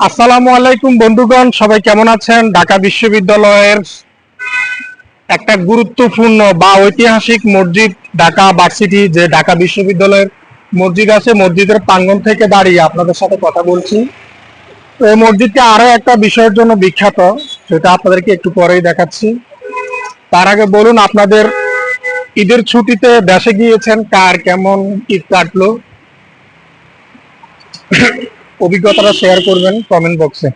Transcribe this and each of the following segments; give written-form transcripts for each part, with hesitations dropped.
আসসালামু আলাইকুম বন্ধুগণ, সবাই কেমন আছেন? ঢাকা বিশ্ববিদ্যালয়ের একটা গুরুত্বপূর্ণ বা ঐতিহাসিক মসজিদ ঢাকা ভার্সিটি, যে ঢাকা বিশ্ববিদ্যালয়ের মসজিদ আছে, মসজিদের প্রাঙ্গণ থেকে দাঁড়িয়ে আপনাদের সাথে কথা বলছি। তো এই মসজিদটা আরো একটা বিষয়ের জন্য বিখ্যাত, সেটা আপনাদেরকে একটু পরেই দেখাচ্ছি। তার আগে বলুন, আপনাদের ঈদের ছুটিতে দেশে গিয়েছেন, কার কেমন ঈদ কাটলো, অভিজ্ঞতাটা শেয়ার করবেন কমেন্ট বক্সে।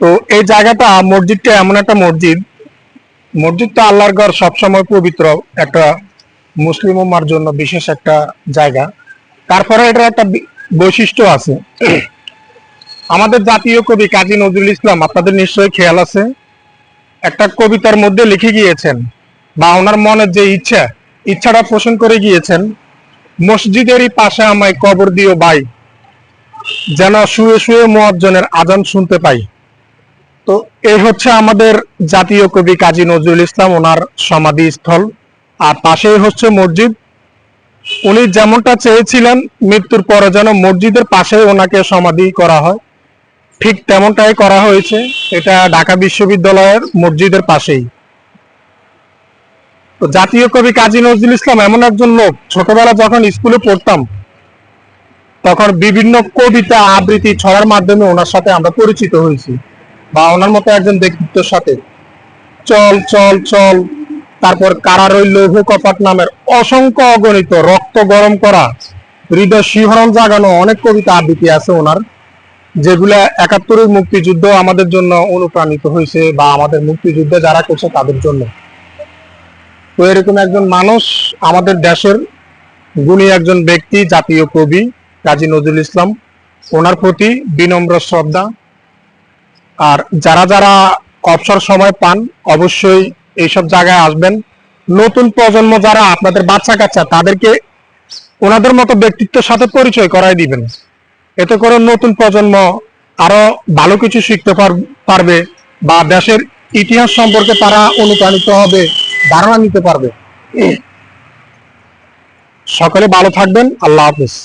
তো এই জায়গাটা, মসজিদটা এমন একটা মসজিদ, মসজিদ তো আল্লাহর ঘর, সবসময় পবিত্র একটা মুসলিম উম্মার জন্য বিশেষ একটা জায়গা। তারপরে এটার একটা বৈশিষ্ট্য আছে। আমাদের জাতীয় কবি কাজী নজরুল ইসলাম, আপনাদের নিশ্চয়ই খেয়াল আছে, একটা কবিতার মধ্যে লিখে গিয়েছেন, বা ওনার মনের যে ইচ্ছাটা পোষণ করে গিয়েছেন, মসজিদেরই পাশে আমায় কবর দিও ভাই, যেন শুয়ে শুয়ে মুয়াজ্জিনের আজান শুনতে পাই। তো এই হচ্ছে আমাদের জাতীয় কবি কাজী নজরুল ইসলাম, ওনার সমাধিস্থল। আর পাশেই হচ্ছে মসজিদ। উনি যেমনটা চেয়েছিলেন মৃত্যুর পরে যেন মসজিদের পাশে ওনাকে সমাধি করা হয়, ঠিক তেমনটাই করা হয়েছে। এটা ঢাকা বিশ্ববিদ্যালয়ের মসজিদের পাশেই। তো জাতীয় কবি কাজী নজরুল ইসলাম এমন একজন লোক, ছোটবেলা যখন স্কুলে পড়তাম তখন বিভিন্ন কবিতা আবৃত্তি ছড়ার মাধ্যমে ওনার সাথে আমরা পরিচিত হয়েছি, বা ওনার মতো একজন ব্যক্তিত্বের সাথে। চল চল চল, তারপর কারা রইল কপাট নামের অসংখ্য অগণিত রক্ত গরম করা, হৃদয় শিহরণ জাগানো অনেক কবিতা আবৃত্তি আছে ওনার, যেগুলা ৭১-এর মুক্তিযুদ্ধ আমাদের জন্য অনুপ্রাণিত হয়েছে, বা আমাদের মুক্তিযুদ্ধে যারা করছে তাদের জন্য। তো এরকম একজন মানুষ, আমাদের দেশের গুণী একজন ব্যক্তি, জাতীয় কবি কাজী নজরুল ইসলাম, ওনার প্রতি বিনম্র শ্রদ্ধা। আর যারা যারা অবসর সময় পান অবশ্যই এইসব জায়গায় আসবেন। নতুন প্রজন্ম যারা, আপনাদের বাচ্চা কাচ্চা, তাদেরকে ওনাদের মতো ব্যক্তিত্বের সাথে পরিচয় করাই দিবেন। এতে করে নতুন প্রজন্ম আরো ভালো কিছু শিখতে পারবে, বা দেশের ইতিহাস সম্পর্কে তারা অনুপ্রাণিত হবে, ধারণা নিতে পারবে। সকলে ভালো থাকবেন। আল্লাহ হাফেজ।